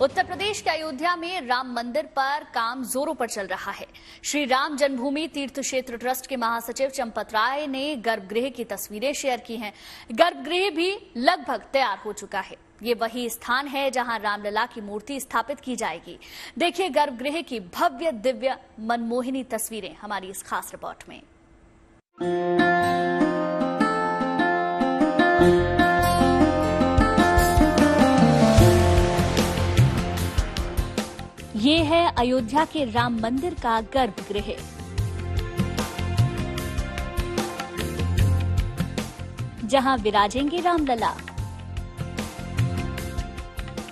उत्तर प्रदेश के अयोध्या में राम मंदिर पर काम जोरों पर चल रहा है। श्री राम जन्मभूमि तीर्थ क्षेत्र ट्रस्ट के महासचिव चंपत राय ने गर्भगृह की तस्वीरें शेयर की हैं। गर्भगृह भी लगभग तैयार हो चुका है। ये वही स्थान है जहां रामलला की मूर्ति स्थापित की जाएगी। देखिए गर्भगृह की भव्य दिव्य मनमोहिनी तस्वीरें हमारी इस खास रिपोर्ट में। ये है अयोध्या के राम मंदिर का गर्भगृह। जहां विराजेंगे रामलला।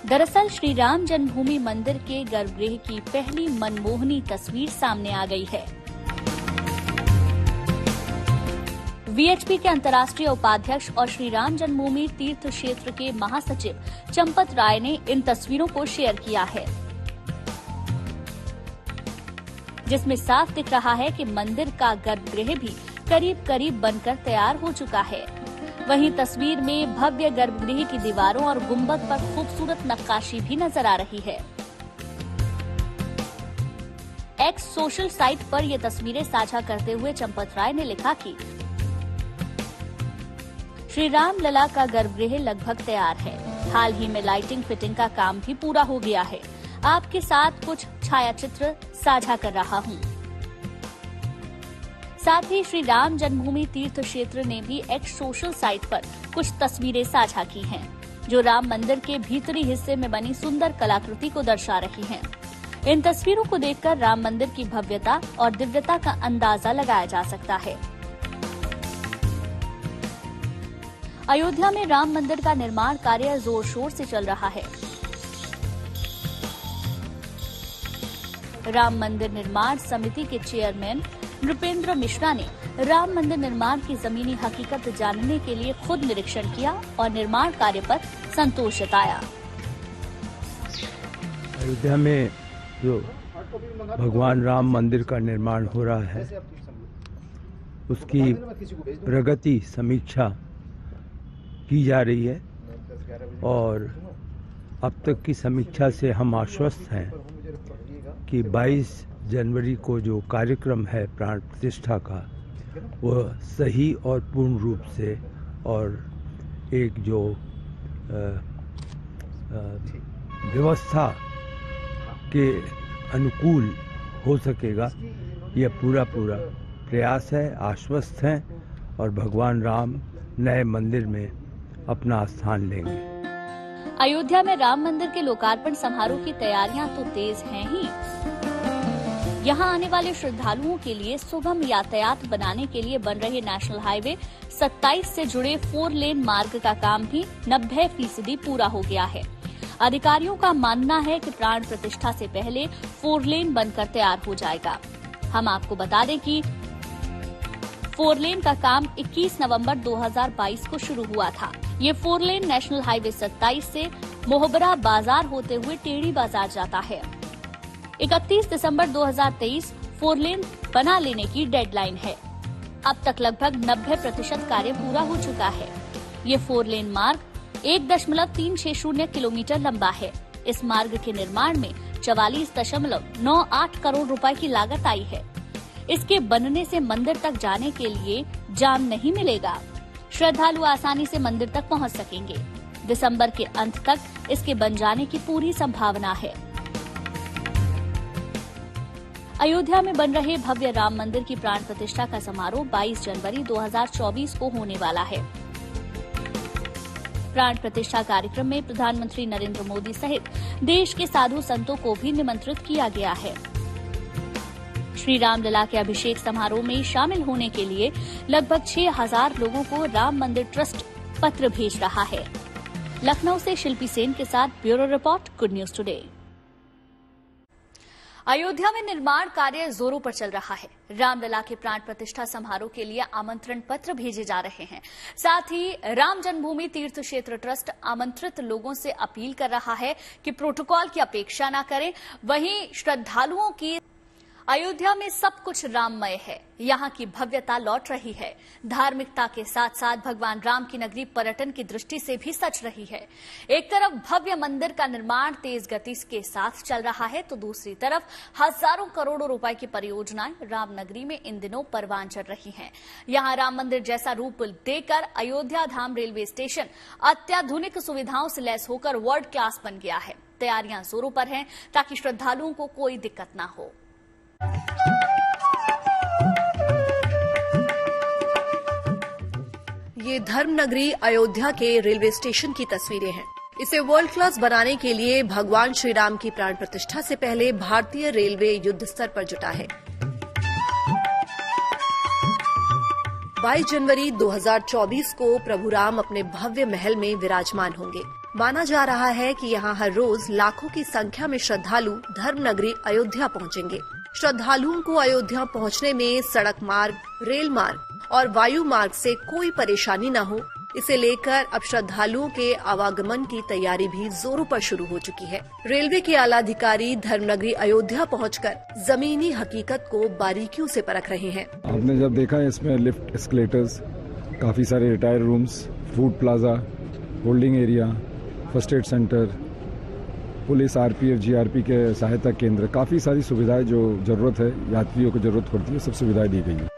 दरअसल श्री राम जन्मभूमि मंदिर के गर्भगृह की पहली मनमोहनी तस्वीर सामने आ गई है। वीएचपी के अंतर्राष्ट्रीय उपाध्यक्ष और श्री राम जन्मभूमि तीर्थ क्षेत्र के महासचिव चंपत राय ने इन तस्वीरों को शेयर किया है, जिसमें साफ दिख रहा है कि मंदिर का गर्भगृह भी करीब करीब बनकर तैयार हो चुका है। वहीं तस्वीर में भव्य गर्भगृह की दीवारों और गुंबद पर खूबसूरत नक्काशी भी नजर आ रही है। एक्स सोशल साइट पर ये तस्वीरें साझा करते हुए चंपत राय ने लिखा कि श्री राम लला का गर्भगृह लगभग तैयार है। हाल ही में लाइटिंग फिटिंग का काम भी पूरा हो गया है। आपके साथ कुछ छायाचित्र साझा कर रहा हूं। साथ ही श्री राम जन्मभूमि तीर्थ क्षेत्र ने भी एक्स सोशल साइट पर कुछ तस्वीरें साझा की हैं, जो राम मंदिर के भीतरी हिस्से में बनी सुंदर कलाकृति को दर्शा रही हैं। इन तस्वीरों को देखकर राम मंदिर की भव्यता और दिव्यता का अंदाजा लगाया जा सकता है। अयोध्या में राम मंदिर का निर्माण कार्य जोर शोर से चल रहा है। राम मंदिर निर्माण समिति के चेयरमैन नृपेंद्र मिश्रा ने राम मंदिर निर्माण की जमीनी हकीकत जानने के लिए खुद निरीक्षण किया और निर्माण कार्य पर संतोष जताया। अयोध्या में जो भगवान राम मंदिर का निर्माण हो रहा है, उसकी प्रगति समीक्षा की जा रही है और अब तक की समीक्षा से हम आश्वस्त हैं कि 22 जनवरी को जो कार्यक्रम है प्राण प्रतिष्ठा का, वह सही और पूर्ण रूप से और एक जो व्यवस्था के अनुकूल हो सकेगा, यह पूरा प्रयास है। आश्वस्त हैं और भगवान राम नए मंदिर में अपना स्थान लेंगे। अयोध्या में राम मंदिर के लोकार्पण समारोह की तैयारियां तो तेज हैं ही। यहां आने वाले श्रद्धालुओं के लिए सुगम यातायात बनाने के लिए बन रहे नेशनल हाईवे 27 से जुड़े 4 लेन मार्ग का काम भी 90% पूरा हो गया है। अधिकारियों का मानना है कि प्राण प्रतिष्ठा से पहले 4 लेन बनकर तैयार हो जाएगा। हम आपको बता दें कि 4 लेन का काम 21 नवंबर 2022 को शुरू हुआ था। ये 4 लेन नेशनल हाईवे 27 से मोहबरा बाजार होते हुए टेढ़ी बाजार जाता है। 31 दिसंबर 2023 4 लेन बना लेने की डेडलाइन है। अब तक लगभग 90% कार्य पूरा हो चुका है। ये 4 लेन मार्ग 1.360 किलोमीटर लंबा है। इस मार्ग के निर्माण में 44.98 करोड़ रुपए की लागत आई है। इसके बनने से मंदिर तक जाने के लिए जाम नहीं मिलेगा। श्रद्धालु आसानी से मंदिर तक पहुंच सकेंगे। दिसंबर के अंत तक इसके बन जाने की पूरी संभावना है। अयोध्या में बन रहे भव्य राम मंदिर की प्राण प्रतिष्ठा का समारोह 22 जनवरी 2024 को होने वाला है। प्राण प्रतिष्ठा कार्यक्रम में प्रधानमंत्री नरेंद्र मोदी सहित देश के साधु संतों को भी निमंत्रित किया गया है। श्री रामलला के अभिषेक समारोह में शामिल होने के लिए लगभग 6000 लोगों को राम मंदिर ट्रस्ट पत्र भेज रहा है। लखनऊ से शिल्पी सेन के साथ bureau report, good news today. Ayodhya में निर्माण कार्य जोरों पर चल रहा है। रामलला के प्राण प्रतिष्ठा समारोह के लिए आमंत्रण पत्र भेजे जा रहे हैं। साथ ही राम जन्मभूमि तीर्थ क्षेत्र ट्रस्ट आमंत्रित लोगों से अपील कर रहा है कि प्रोटोकॉल की अपेक्षा न करें। वहीं श्रद्धालुओं की अयोध्या में सब कुछ राममय है। यहाँ की भव्यता लौट रही है। धार्मिकता के साथ साथ भगवान राम की नगरी पर्यटन की दृष्टि से भी सच रही है। एक तरफ भव्य मंदिर का निर्माण तेज गति के साथ चल रहा है, तो दूसरी तरफ हजारों करोड़ों रुपए की परियोजनाएं रामनगरी में इन दिनों परवान चढ़ रही हैं। यहाँ राम मंदिर जैसा रूप देकर अयोध्या धाम रेलवे स्टेशन अत्याधुनिक सुविधाओं से लैस होकर वर्ल्ड क्लास बन गया है। तैयारियां जोरों पर हैं ताकि श्रद्धालुओं को कोई दिक्कत न हो। ये धर्मनगरी अयोध्या के रेलवे स्टेशन की तस्वीरें हैं। इसे वर्ल्ड क्लास बनाने के लिए भगवान श्री राम की प्राण प्रतिष्ठा से पहले भारतीय रेलवे युद्ध स्तर पर जुटा है। 22 जनवरी 2024 को प्रभु राम अपने भव्य महल में विराजमान होंगे। माना जा रहा है कि यहाँ हर रोज लाखों की संख्या में श्रद्धालु धर्मनगरी अयोध्या पहुँचेंगे। श्रद्धालुओं को अयोध्या पहुँचने में सड़क मार्ग, रेल मार्ग और वायु मार्ग से कोई परेशानी न हो, इसे लेकर अब श्रद्धालुओं के आवागमन की तैयारी भी जोरों पर शुरू हो चुकी है। रेलवे के आला अधिकारी धर्मनगरी अयोध्या पहुंचकर जमीनी हकीकत को बारीकियों से परख रहे हैं। आपने जब देखा है इसमें लिफ्ट, एस्केलेटर्स, काफी सारे retire rooms, food plaza, holding area, first aid centre, police, RPF, GRP के सहायता केंद्र, काफी सारी सुविधाएं जो जरूरत है, यात्रियों को जरूरत पड़ती है, सब सुविधाएं दी गई है।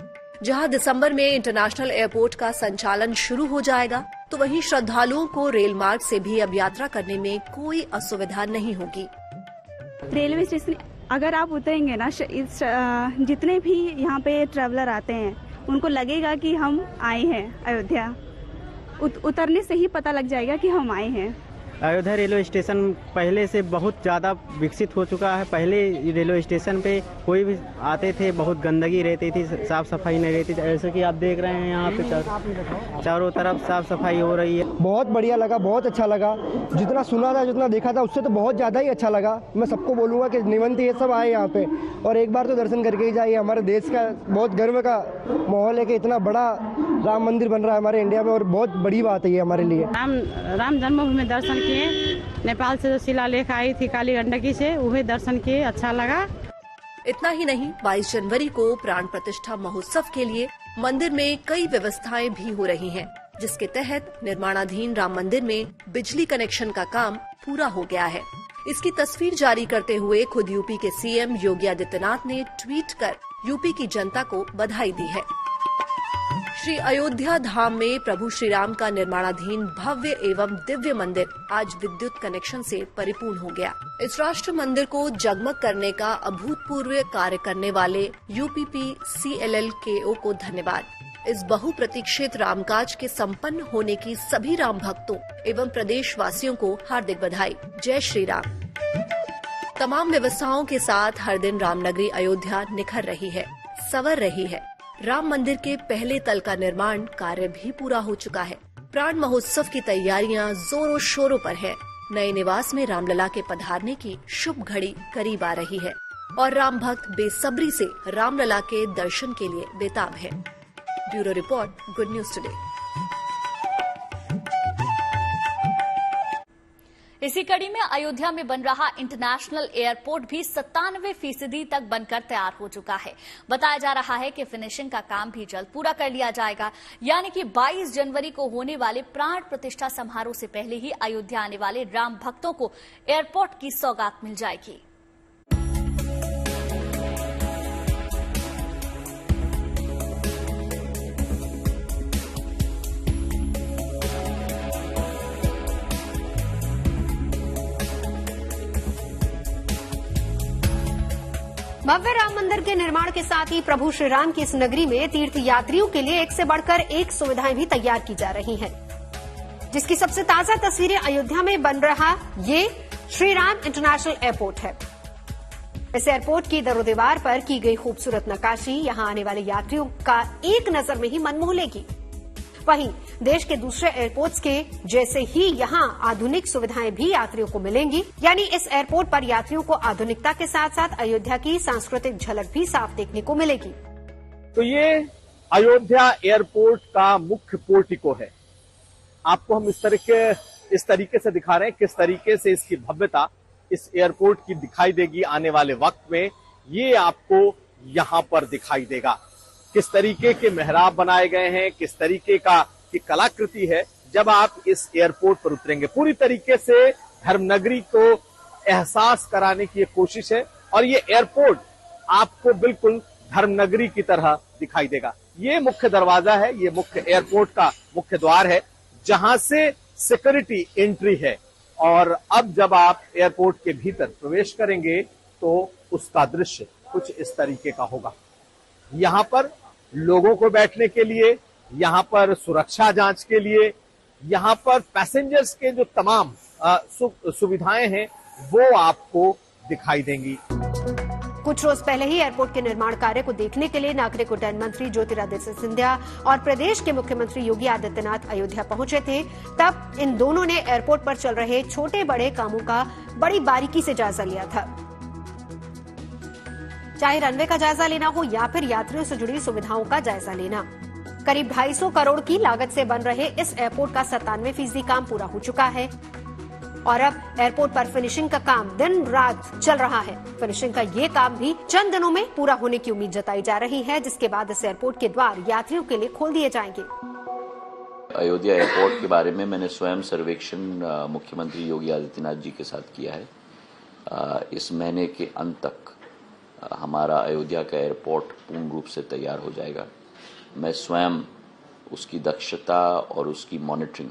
जहां दिसंबर में इंटरनेशनल एयरपोर्ट का संचालन शुरू हो जाएगा, तो वहीं श्रद्धालुओं को रेल मार्ग से भी अब यात्रा करने में कोई असुविधा नहीं होगी। रेलवे स्टेशन अगर आप उतरेंगे ना, जितने भी यहाँ पे ट्रैवलर आते हैं उनको लगेगा कि हम आए हैं अयोध्या। उतरने से ही पता लग जाएगा कि हम आए हैं। अयोध्या रेलवे स्टेशन पहले से बहुत ज़्यादा विकसित हो चुका है। पहले रेलवे स्टेशन पे कोई भी आते थे, बहुत गंदगी रहती थी, साफ सफाई नहीं रहती थी। ऐसे कि आप देख रहे हैं यहाँ पे चारों तरफ साफ सफाई हो रही है। बहुत बढ़िया लगा, बहुत अच्छा लगा। जितना सुना था, जितना देखा था, उससे तो बहुत ज़्यादा ही अच्छा लगा। मैं सबको बोलूँगा कि निमंत्रित ये सब आए यहाँ पे और एक बार तो दर्शन करके ही जाइए। हमारे देश का बहुत गर्व का माहौल है कि इतना बड़ा राम मंदिर बन रहा है हमारे इंडिया में, और बहुत बड़ी बात है ये हमारे लिए। राम जन्मभूमि में दर्शन किए। नेपाल से जो शिलालेख आई थी काली गंडकी से, वही दर्शन किए, अच्छा लगा। इतना ही नहीं, 22 जनवरी को प्राण प्रतिष्ठा महोत्सव के लिए मंदिर में कई व्यवस्थाएं भी हो रही हैं, जिसके तहत निर्माणाधीन राम मंदिर में बिजली कनेक्शन का काम पूरा हो गया है। इसकी तस्वीर जारी करते हुए खुद यूपी के सीएम योगी आदित्यनाथ ने ट्वीट कर यूपी की जनता को बधाई दी है। श्री अयोध्या धाम में प्रभु श्री राम का निर्माणाधीन भव्य एवं दिव्य मंदिर आज विद्युत कनेक्शन से परिपूर्ण हो गया। इस राष्ट्र मंदिर को जगमग करने का अभूतपूर्व कार्य करने वाले UPPCLLKO को धन्यवाद। इस बहुप्रतीक्षित रामकाज के संपन्न होने की सभी राम भक्तों एवं प्रदेश वासियों को हार्दिक बधाई। जय श्री राम। तमाम व्यवस्थाओं के साथ हर दिन रामनगरी अयोध्या निखर रही है, संवर रही है। राम मंदिर के पहले तल का निर्माण कार्य भी पूरा हो चुका है। प्राण महोत्सव की तैयारियां जोरों शोरों पर है। नए निवास में रामलला के पधारने की शुभ घड़ी करीब आ रही है और राम भक्त बेसब्री से रामलला के दर्शन के लिए बेताब है। Bureau report, good news today. इसी कड़ी में अयोध्या में बन रहा इंटरनेशनल एयरपोर्ट भी 97% तक बनकर तैयार हो चुका है। बताया जा रहा है कि फिनिशिंग का काम भी जल्द पूरा कर लिया जाएगा, यानी कि 22 जनवरी को होने वाले प्राण प्रतिष्ठा समारोह से पहले ही अयोध्या आने वाले राम भक्तों को एयरपोर्ट की सौगात मिल जाएगी। भव्य राम मंदिर के निर्माण के साथ ही प्रभु श्री राम की इस नगरी में तीर्थ यात्रियों के लिए एक से बढ़कर एक सुविधाएं भी तैयार की जा रही हैं, जिसकी सबसे ताजा तस्वीरें अयोध्या में बन रहा ये श्री राम इंटरनेशनल एयरपोर्ट है। इस एयरपोर्ट की दरोदीवार पर की गई खूबसूरत नक्काशी यहां आने वाले यात्रियों का एक नजर में ही मन मोह लेगी। वहीं देश के दूसरे एयरपोर्ट्स के जैसे ही यहां आधुनिक सुविधाएं भी यात्रियों को मिलेंगी, यानी इस एयरपोर्ट पर यात्रियों को आधुनिकता के साथ साथ अयोध्या की सांस्कृतिक झलक भी साफ देखने को मिलेगी। तो ये अयोध्या एयरपोर्ट का मुख्य पोर्टिको है। आपको हम इस तरीके से दिखा रहे हैं किस तरीके से इसकी भव्यता इस एयरपोर्ट की दिखाई देगी आने वाले वक्त में। ये आपको यहां पर दिखाई देगा। किस तरीके के मेहराब बनाए गए हैं, किस तरीके की कलाकृति है जब आप इस एयरपोर्ट पर उतरेंगे। पूरी तरीके से धर्मनगरी को एहसास कराने की ये कोशिश है और ये एयरपोर्ट आपको बिल्कुल धर्मनगरी की तरह दिखाई देगा। ये मुख्य दरवाजा है, ये मुख्य एयरपोर्ट का मुख्य द्वार है जहां से सिक्योरिटी एंट्री है। और अब जब आप एयरपोर्ट के भीतर प्रवेश करेंगे तो उसका दृश्य कुछ इस तरीके का होगा। यहां पर लोगों को बैठने के लिए, यहां पर सुरक्षा जांच के लिए, यहां पर पैसेंजर्स के जो तमाम सुविधाएं हैं वो आपको दिखाई देंगी। कुछ रोज पहले ही एयरपोर्ट के निर्माण कार्य को देखने के लिए नागरिक उड्डयन मंत्री ज्योतिरादित्य सिंधिया और प्रदेश के मुख्यमंत्री योगी आदित्यनाथ अयोध्या पहुंचे थे। तब इन दोनों ने एयरपोर्ट पर चल रहे छोटे बड़े कामों का बड़ी बारीकी से जायजा लिया था। चाहे रनवे का जायजा लेना हो या फिर यात्रियों से जुड़ी सुविधाओं का जायजा लेना। करीब 250 करोड़ की लागत से बन रहे इस एयरपोर्ट का 97% काम पूरा हो चुका है और अब एयरपोर्ट पर फिनिशिंग का काम दिन रात चल रहा है। फिनिशिंग का ये काम भी चंद दिनों में पूरा होने की उम्मीद जताई जा रही है, जिसके बाद इस एयरपोर्ट के द्वार यात्रियों के लिए खोल दिए जाएंगे। अयोध्या एयरपोर्ट के बारे में मैंने स्वयं सर्वेक्षण मुख्यमंत्री योगी आदित्यनाथ जी के साथ किया है। इस महीने के अंत तक हमारा अयोध्या का एयरपोर्ट पूर्ण रूप से तैयार हो जाएगा। मैं स्वयं उसकी दक्षता और उसकी मॉनिटरिंग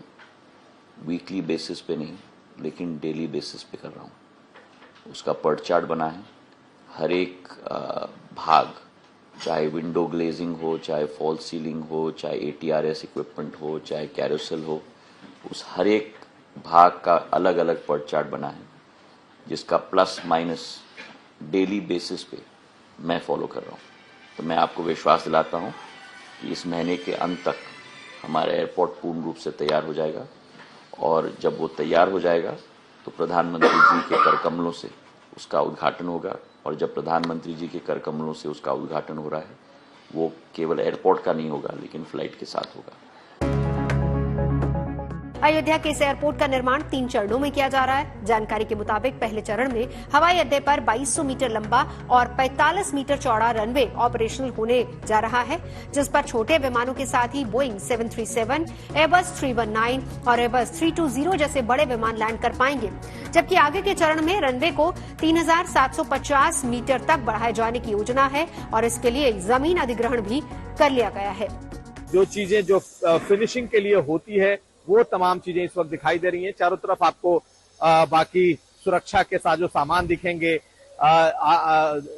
वीकली बेसिस पे नहीं लेकिन डेली बेसिस पे कर रहा हूँ। उसका पर्ट चार्ट बना है। हर एक भाग, चाहे विंडो ग्लेजिंग हो, चाहे फॉल सीलिंग हो, चाहे ATRS इक्विपमेंट हो, चाहे कैरोसेल हो, उस हर एक भाग का अलग अलग पर्ट चार्ट बना है जिसका प्लस माइनस डेली बेसिस पे मैं फॉलो कर रहा हूँ। तो मैं आपको विश्वास दिलाता हूँ कि इस महीने के अंत तक हमारा एयरपोर्ट पूर्ण रूप से तैयार हो जाएगा और जब वो तैयार हो जाएगा तो प्रधानमंत्री जी के कर कमलों से उसका उद्घाटन होगा। और जब प्रधानमंत्री जी के कर कमलों से उसका उद्घाटन हो रहा है वो केवल एयरपोर्ट का नहीं होगा लेकिन फ्लाइट के साथ होगा। अयोध्या के इस एयरपोर्ट का निर्माण 3 चरणों में किया जा रहा है। जानकारी के मुताबिक पहले चरण में हवाई अड्डे पर 2200 मीटर लंबा और 45 मीटर चौड़ा रनवे ऑपरेशनल होने जा रहा है, जिस पर छोटे विमानों के साथ ही बोइंग 737, एयरबस 319 और एयरबस 320 जैसे बड़े विमान लैंड कर पाएंगे। जबकि आगे के चरण में रनवे को 3750 मीटर तक बढ़ाए जाने की योजना है और इसके लिए जमीन अधिग्रहण भी कर लिया गया है। जो चीजें जो फिनिशिंग के लिए होती है वो तमाम चीजें इस वक्त दिखाई दे रही हैं। चारों तरफ आपको बाकी सुरक्षा के साजो सामान दिखेंगे।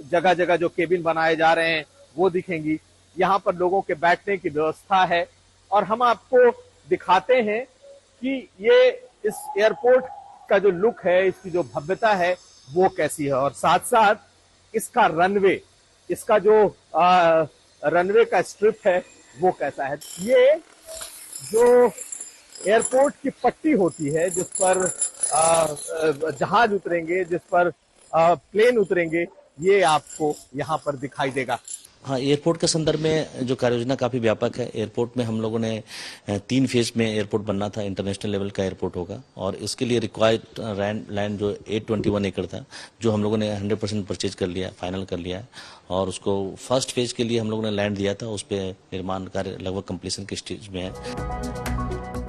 जगह जगह जो केबिन बनाए जा रहे हैं वो दिखेंगी। यहाँ पर लोगों के बैठने की व्यवस्था है और हम आपको दिखाते हैं कि ये इस एयरपोर्ट का जो लुक है, इसकी जो भव्यता है वो कैसी है और साथ साथ इसका रनवे, इसका जो रनवे का स्ट्रिप है वो कैसा है। ये जो एयरपोर्ट की पट्टी होती है जिस पर जहाज उतरेंगे, जिस पर प्लेन उतरेंगे, ये आपको यहाँ पर दिखाई देगा। हाँ, एयरपोर्ट के संदर्भ में जो कार्य योजना काफी व्यापक है। एयरपोर्ट में हम लोगों ने 3 फेज में एयरपोर्ट बनना था, इंटरनेशनल लेवल का एयरपोर्ट होगा और इसके लिए रिक्वायर्ड लैंड जो 821 एकड़ था, जो हम लोगों ने 100% परचेज कर लिया, फाइनल कर लिया है और उसको फर्स्ट फेज के लिए हम लोगों ने लैंड दिया था। उस पर निर्माण कार्य लगभग कंप्लीशन के स्टेज में है।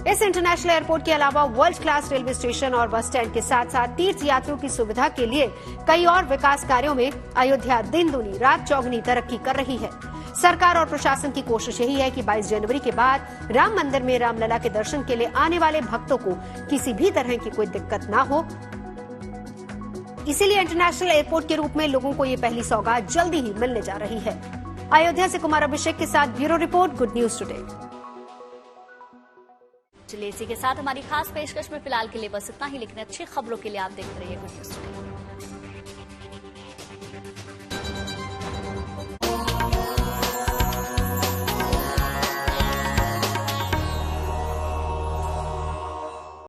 इस इंटरनेशनल एयरपोर्ट के अलावा वर्ल्ड क्लास रेलवे स्टेशन और बस स्टैंड के साथ साथ तीर्थ यात्रियों की सुविधा के लिए कई और विकास कार्यों में अयोध्या दिन दुनी रात चौगुनी तरक्की कर रही है। सरकार और प्रशासन की कोशिश यही है कि 22 जनवरी के बाद राम मंदिर में रामलला के दर्शन के लिए आने वाले भक्तों को किसी भी तरह की कोई दिक्कत न हो। इसीलिए इंटरनेशनल एयरपोर्ट के रूप में लोगों को ये पहली सौगात जल्दी ही मिलने जा रही है। अयोध्या से कुमार अभिषेक के साथ bureau report, good news today. चलिए इसी के साथ हमारी खास पेशकश में फिलहाल के लिए बस इतना ही, लेकिन अच्छी खबरों के लिए आप देखते रहिए गुड न्यूज टुडे।